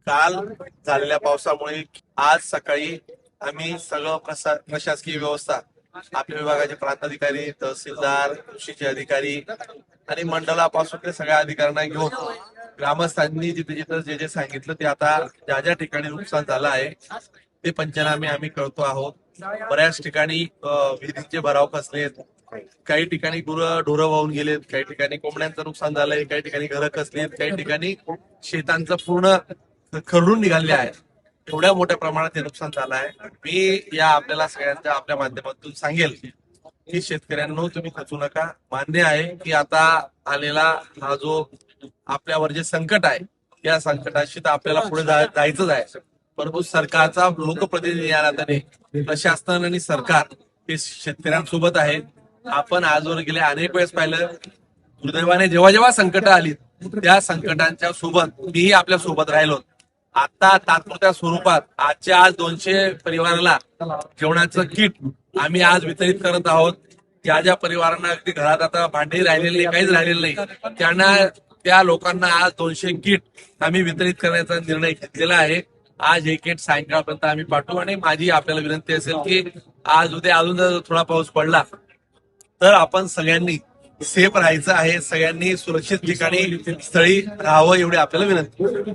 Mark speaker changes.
Speaker 1: काल झालेल्या पावसामुळे आज सकाळी आम्ही सगळं प्रशासकीय व्यवस्था, आपल्या विभागाचे प्रांताधिकारी, तहसीलदार, कृषीचे अधिकारी आणि मंडळापासून ते सगळ्या अधिकाऱ्यांना घेऊन ग्रामस्थांनी जिथे जिथे जे जे सांगितलं ते आता ज्या ज्या ठिकाणी नुकसान झालं आहे ते पंचनामे आम्ही करतो आहोत. बऱ्याच ठिकाणी विहिरींचे भराव खचलेत, काही ठिकाणी ढोरं वाहून गेलेत, काही ठिकाणी कोंबड्यांचं नुकसान झालंय, काही ठिकाणी घरं खचलीत, काही ठिकाणी शेतांचं पूर्ण खरडून निघाले आहेत. एवढ्या मोठ्या प्रमाणात हे नुकसान झालं आहे. मी या आपल्याला सगळ्यांच्या आपल्या माध्यमातून सांगेल की शेतकऱ्यांनो तुम्ही खचू नका. मान्य आहे की आता आलेला हा जो आपल्यावर जे संकट आहे या संकटाशी तर आपल्याला पुढे जायचंच आहे, परंतु सरकारचा लोकप्रतिनिधी या नात्याने प्रशासन आणि सरकार हे शेतकऱ्यांसोबत आहे. आपण आजवर गेले अनेक वेळेस पाहिलं, दुर्दैवाने जेव्हा जेव्हा संकट आली त्या संकटांच्या सोबत मीही आपल्या सोबत राहिलो. आता तात्पुरत्या स्वरूपात आजच्या आज 200 परिवाराला जेवणाचं किट आम्ही आज वितरित करत आहोत. ज्या ज्या परिवारांना अगदी घरात आता भांडी राहिलेली नाही, काहीच राहिलेलं नाही, त्यांना त्या लोकांना आज 200 किट आम्ही वितरित करण्याचा निर्णय घेतलेला आहे. आज हे किट सायंकाळपर्यंत आम्ही पाठवू आणि माझी आपल्याला विनंती असेल की आज उद्या अजून जर थोडा पाऊस पडला तर आपण सगळ्यांनी सेफ राहायचं आहे, सगळ्यांनी सुरक्षित ठिकाणी स्थळी राहावं एवढी आपल्याला विनंती.